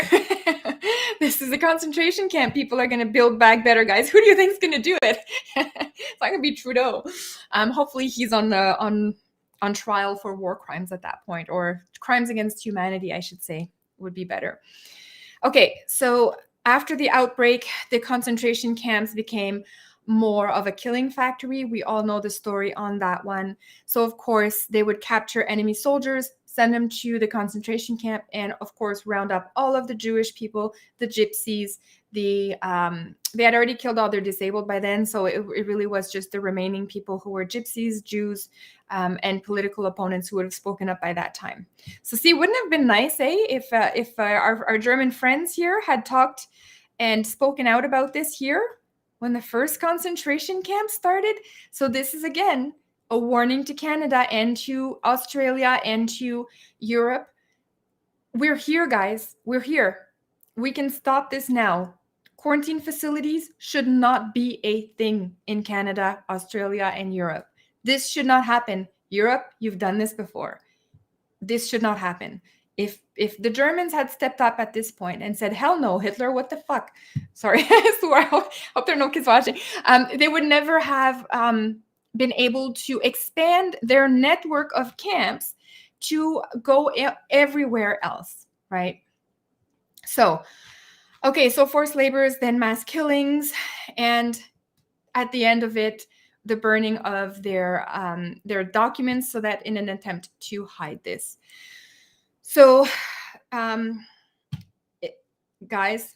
This is a concentration camp. People are going to build back better, guys. Who do you think is going to do it? It's not going to be Trudeau. Hopefully he's on trial for war crimes at that point, or crimes against humanity, I should say, would be better. Okay, so after the outbreak, the concentration camps became more of a killing factory. We all know the story on that one. So, of course, they would capture enemy soldiers, send them to the concentration camp, and, of course, round up all of the Jewish people, the gypsies. They had already killed all their disabled by then, so it really was just the remaining people who were gypsies, Jews, and political opponents who would have spoken up by that time. So, see, wouldn't it have been nice, if our German friends here had talked and spoken out about this here when the first concentration camp started? So this is, again, a warning to Canada and to Australia and to Europe. We're here, guys. We're here. We can stop this now. Quarantine facilities should not be a thing in Canada, Australia, and Europe. This should not happen. Europe, you've done this before. This should not happen. If the Germans had stepped up at this point and said, hell no, Hitler, what the fuck? Sorry, I swear, I hope there are no kids watching. They would never have been able to expand their network of camps to go everywhere else, right? So, okay, so forced labors, then mass killings, and at the end of it, the burning of their documents, so that in an attempt to hide this. So, guys,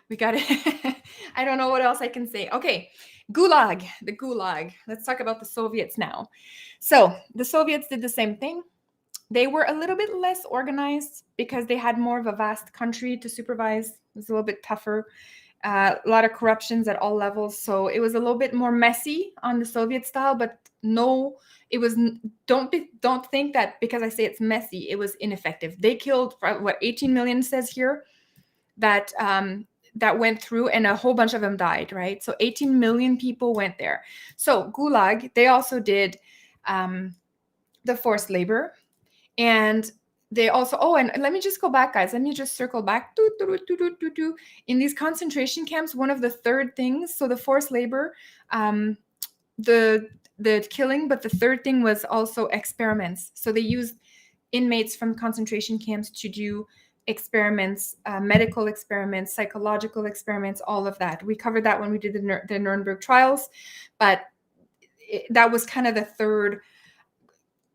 we got it. I don't know what else I can say. Okay, Gulag, the Gulag. Let's talk about the Soviets now. So the Soviets did the same thing. They were a little bit less organized because they had more of a vast country to supervise. It was a little bit tougher. A lot of corruptions at all levels. So it was a little bit more messy on the Soviet style, but no, it was, don't think that because I say it's messy, it was ineffective. They killed, what, 18 million says here, that went through, and a whole bunch of them died, right? So 18 million people went there. So Gulag, they also did the forced labor, and they also, and let me just go back, guys. Let me just circle back. In these concentration camps, one of the third things, so the forced labor, the killing, but the third thing was also experiments. So they used inmates from concentration camps to do experiments, medical experiments, psychological experiments, all of that. We covered that when we did the Nuremberg trials, but that was kind of the third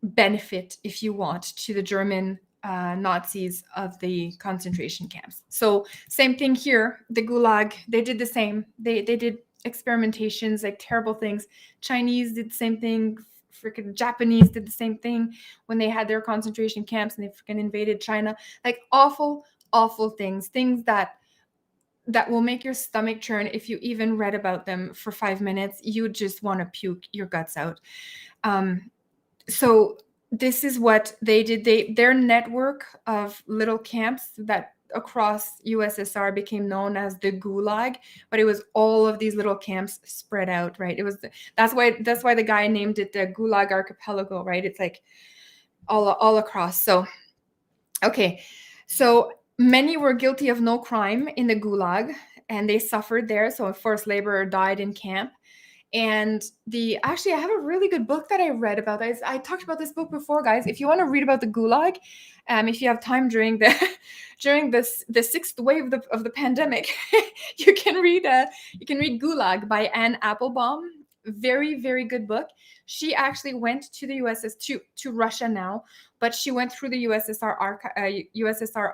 benefit, if you want, to the German Nazis of the concentration camps. So same thing here, the Gulag, they did the same. They did experimentations, like terrible things. Chinese did the same thing. Freaking Japanese did the same thing when they had their concentration camps and they freaking invaded China. Like awful, awful things that will make your stomach churn. If you even read about them for 5 minutes, you just want to puke your guts out. So this is what they did. Their network of little camps that across USSR became known as the Gulag, but it was all of these little camps spread out, right? It was that's why the guy named it the Gulag Archipelago, right? It's like all across. So okay, so many were guilty of no crime in the Gulag, and they suffered there. So a forced laborer died in camp. And actually, I have a really good book that I read about this. I talked about this book before, guys. If you want to read about the Gulag, if you have time during the sixth wave of the pandemic, you can read Gulag by Applebaum. Very, very good book. She actually went to the USS to Russia now, but she went through the USSR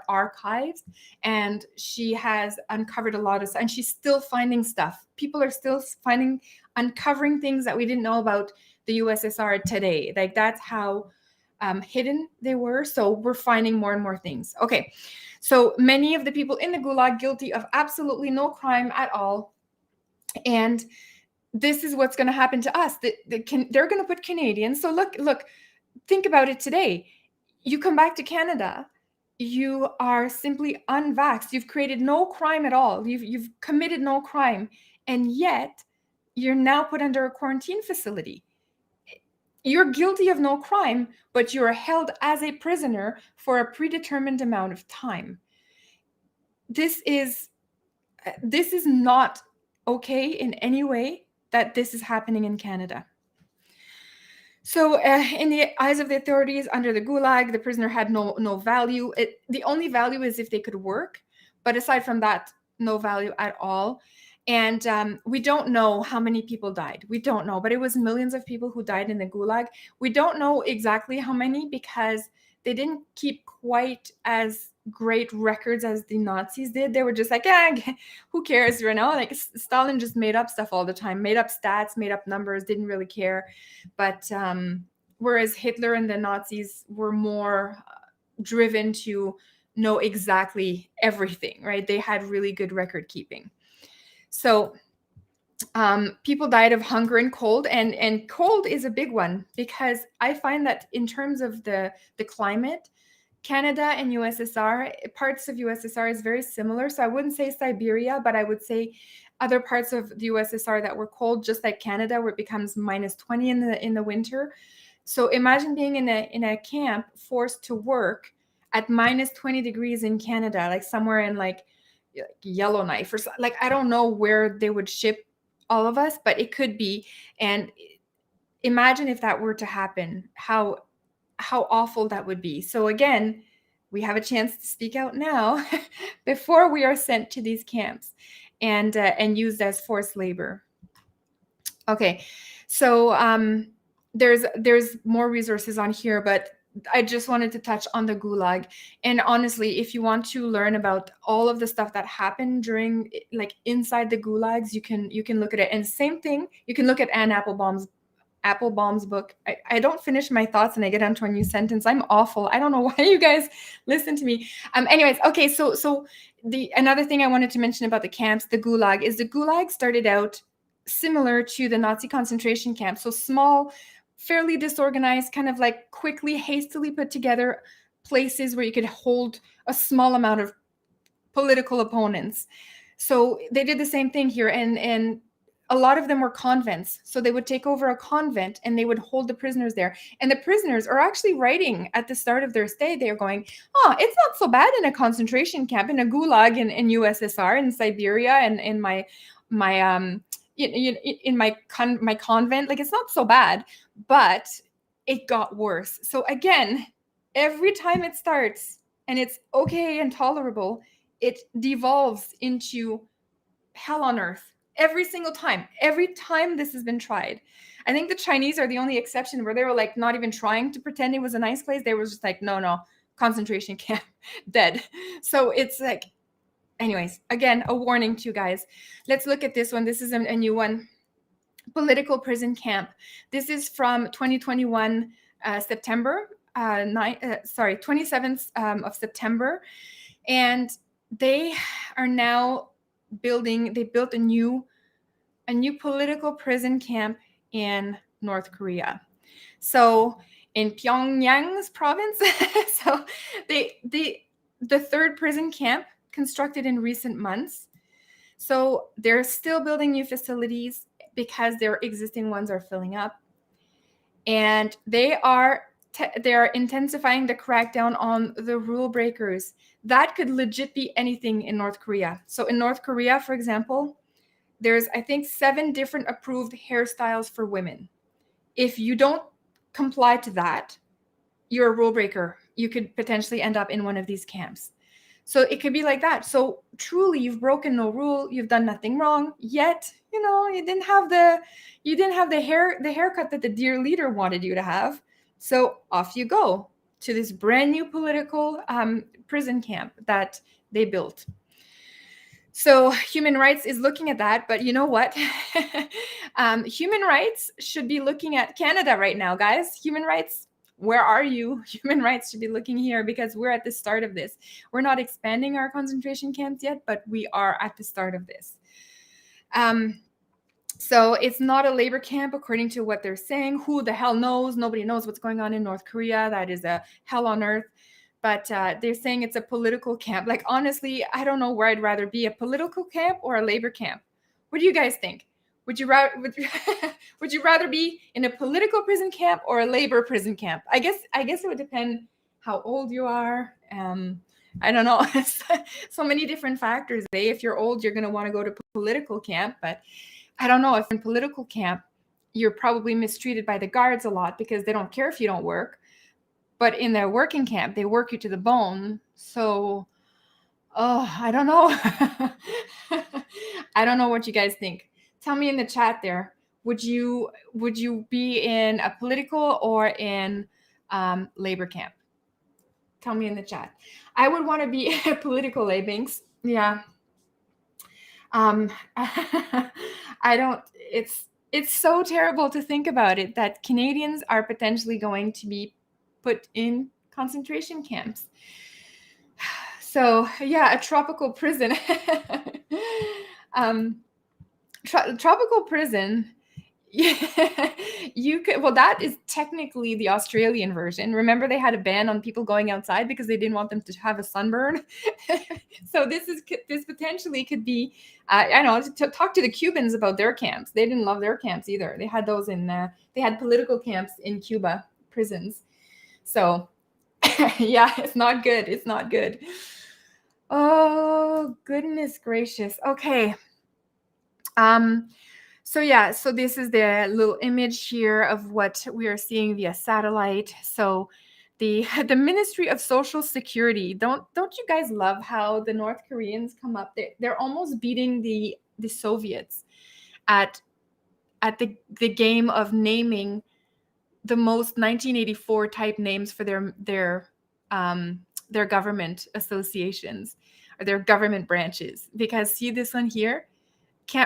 archives, and she has uncovered a lot of stuff, and she's still finding stuff. People are still uncovering things that we didn't know about the USSR today. Like, that's how hidden they were. So we're finding more and more things. Okay, so many of the people in the Gulag guilty of absolutely no crime at all, and this is what's going to happen to us. They're going to put Canadians. So look, think about it today. You come back to Canada, you are simply unvaxxed. You've created no crime at all. You've committed no crime, and yet you're now put under a quarantine facility. You're guilty of no crime, but you are held as a prisoner for a predetermined amount of time. This is not okay in any way that this is happening in Canada. So in the eyes of the authorities under the Gulag, the prisoner had no value. The only value is if they could work, but aside from that, no value at all. And we don't know how many people died. We don't know, but it was millions of people who died in the Gulag. We don't know exactly how many because they didn't keep quite as great records as the Nazis did. They were just like, who cares, you know? Like, Stalin just made up stuff all the time, made up stats, made up numbers, didn't really care. But whereas Hitler and the Nazis were more driven to know exactly everything, right? They had really good record keeping. So people died of hunger and cold, and cold is a big one because I find that in terms of the climate, Canada and USSR, parts of USSR is very similar. So I wouldn't say Siberia, but I would say other parts of the USSR that were cold, just like Canada, where it becomes -20 in the winter. So imagine being in a camp forced to work at -20 degrees in Canada, like somewhere in like Yellowknife or something. Like, I don't know where they would ship all of us, but it could be. And imagine if that were to happen, how awful that would be. So again, we have a chance to speak out now before we are sent to these camps and used as forced labor. Okay, so there's more resources on here, but I just wanted to touch on the Gulag. And honestly, if you want to learn about all of the stuff that happened during, like, inside the Gulags, you can look at it. And same thing, you can look at Anne Applebaum's book. I don't finish my thoughts and I get onto a new sentence. I'm awful. I don't know why you guys listen to me. Anyways, okay, so another thing I wanted to mention about the camps, the Gulag, is the Gulag started out similar to the Nazi concentration camps. So small, fairly disorganized, kind of like quickly, hastily put together places where you could hold a small amount of political opponents. So they did the same thing here, and a lot of them were convents. So they would take over a convent and they would hold the prisoners there. And the prisoners are actually writing at the start of their stay, they're going, oh, it's not so bad in a concentration camp, in a Gulag in USSR, in Siberia, and in my convent. Like, it's not so bad, but it got worse. So again, every time it starts and it's okay and tolerable, it devolves into hell on earth. Every single time this has been tried. I think the Chinese are the only exception where they were like not even trying to pretend it was a nice place. They were just like, no, concentration camp, dead. So it's like, anyways, again, a warning to you guys. Let's look at this one. This is a new one. Political prison camp. This is from 2021, September, 27th of September. And they are now they built a new political prison camp in North Korea. So in Pyongyang's province. So the third prison camp constructed in recent months. So they're still building new facilities because their existing ones are filling up. And they are intensifying the crackdown on the rule breakers. That could legit be anything in North Korea. So in North Korea, for example, there's, I think, 7 different approved hairstyles for women. If you don't comply to that, you're a rule breaker. You could potentially end up in one of these camps. So it could be like that. So truly, you've broken no rule. You've done nothing wrong. Yet, you didn't have the haircut that the dear leader wanted you to have. So off you go to this brand new political prison camp that they built. So human rights is looking at that, but you know what? Human rights should be looking at Canada right now, guys. Human rights, where are you? Human rights should be looking here because we're at the start of this. We're not expanding our concentration camps yet, but we are at the start of this. So it's not a labor camp according to what they're saying. Who the hell knows? Nobody knows what's going on in North Korea. That is a hell on earth. But they're saying it's a political camp. Like, honestly, I don't know where I'd rather be, a political camp or a labor camp. What do you guys think? Would you rather be in a political prison camp or a labor prison camp? I guess it would depend how old you are. I don't know. So many different factors. If you're old, you're going to want to go to political camp. But I don't know. If in political camp, you're probably mistreated by the guards a lot because they don't care if you don't work. But in their working camp, they work you to the bone. So, I don't know. I don't know what you guys think. Tell me in the chat there. Would you be in a political or in labor camp? Tell me in the chat. I would want to be a political, Binks. Yeah. I don't. It's so terrible to think about it that Canadians are potentially going to be put in concentration camps. So yeah, a tropical prison. Tropical prison. You could. Well, that is technically the Australian version. Remember, they had a ban on people going outside because they didn't want them to have a sunburn. So this potentially could be. I know. To talk to the Cubans about their camps. They didn't love their camps either. They had those in. They had political camps in Cuba prisons. So, yeah, it's not good. It's not good. Oh, goodness gracious. Okay. So yeah, so this is the little image here of what we are seeing via satellite. So the Ministry of Social Security, don't you guys love how the North Koreans come up? They're almost beating the Soviets at the game of naming the most 1984 type names for their government associations or their government branches. Because see this one here,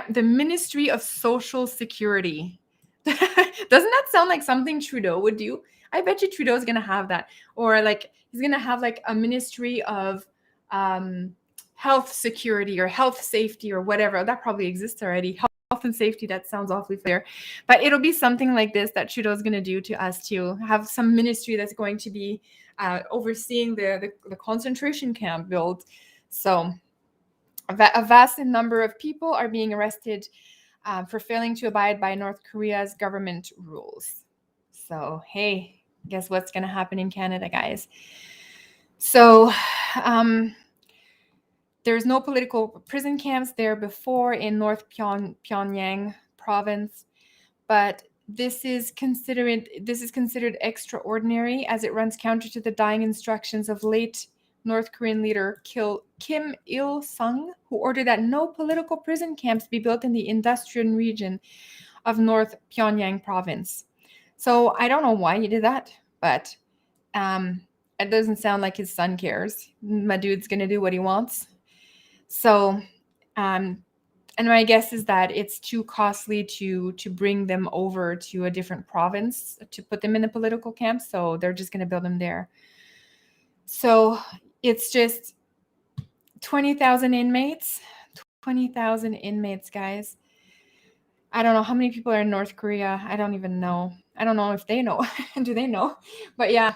the Ministry of Social Security. Doesn't that sound like something Trudeau would do? I bet you Trudeau's gonna have that, or like he's gonna have like a Ministry of Health Security or Health Safety or whatever. That probably exists already. Health and safety, that sounds awfully fair, but it'll be something like this that Trudeau's going to do to us too. Have some ministry that's going to be overseeing the concentration camp build. So a vast number of people are being arrested for failing to abide by North Korea's government rules. So hey, guess what's going to happen in Canada, guys? So there's no political prison camps there before in North Pyongyang province, but this is considered extraordinary as it runs counter to the dying instructions of late North Korean leader Kim Il-sung, who ordered that no political prison camps be built in the industrial region of North Pyongyang province. So I don't know why he did that, but it doesn't sound like his son cares. My dude's gonna do what he wants. So, and my guess is that it's too costly to bring them over to a different province to put them in a political camp. So they're just going to build them there. So it's just 20,000 inmates. 20,000 inmates, guys. I don't know how many people are in North Korea. I don't even know. I don't know if they know. Do they know? But yeah,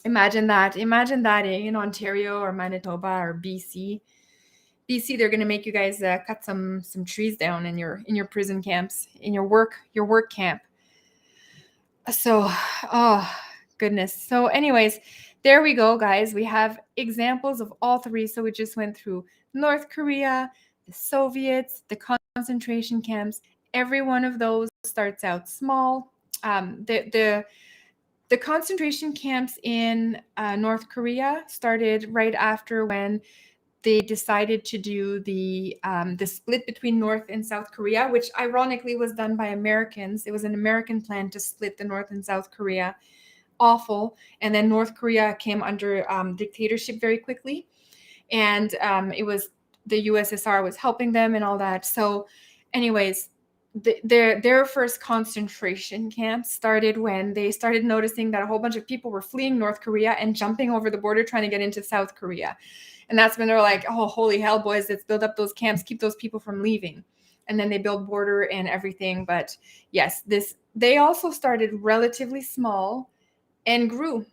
imagine that. Imagine that in Ontario or Manitoba or BC. They're going to make you guys cut some trees down in your prison camps, in your work camp. So, oh goodness. So anyways, there we go, guys. We have examples of all three. So we just went through North Korea, the Soviets, the concentration camps. Every one of those starts out small. The concentration camps in North Korea started right after when they decided to do the split between North and South Korea, which ironically was done by Americans. It was an American plan to split the North and South Korea. Awful. And then North Korea came under dictatorship very quickly. And it was the USSR was helping them and all that. So anyways, their first concentration camp started when they started noticing that a whole bunch of people were fleeing North Korea and jumping over the border trying to get into South Korea. And that's when they're like, oh, holy hell, boys, let's build up those camps, keep those people from leaving. And then they build border and everything. But yes, they also started relatively small and grew.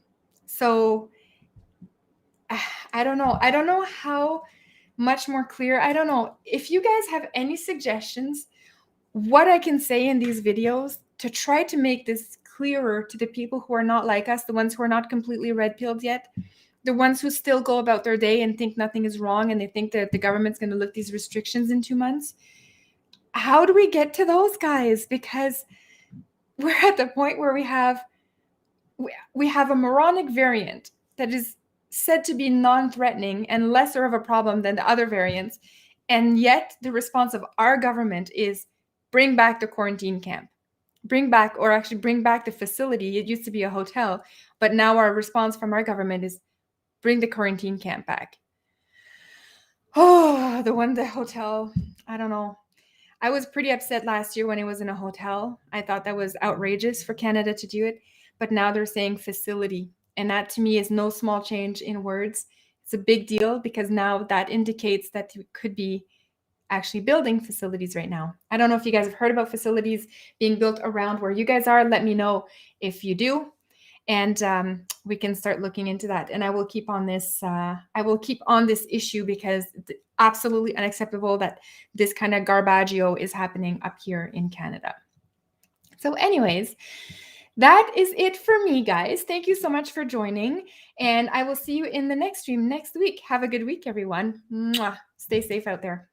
So I don't know. I don't know how much more clear. I don't know. If you guys have any suggestions, what I can say in these videos to try to make this clearer to the people who are not like us, the ones who are not completely red-pilled yet, the ones who still go about their day and think nothing is wrong and they think that the government's going to lift these restrictions in 2 months. How do we get to those guys? Because we're at the point where we have a moronic variant that is said to be non-threatening and lesser of a problem than the other variants. And yet the response of our government is bring back the quarantine camp. Bring back the facility. It used to be a hotel, but now our response from our government is bring the quarantine camp back. Oh, the hotel. I don't know. I was pretty upset last year when it was in a hotel. I thought that was outrageous for Canada to do it. But now they're saying facility. And that to me is no small change in words. It's a big deal because now that indicates that you could be actually building facilities right now. I don't know if you guys have heard about facilities being built around where you guys are. Let me know if you do. And we can start looking into that. And I will keep on this. I will keep on this issue because it's absolutely unacceptable that this kind of garbaggio is happening up here in Canada. So anyways, that is it for me, guys. Thank you so much for joining. And I will see you in the next stream next week. Have a good week, everyone. Mwah. Stay safe out there.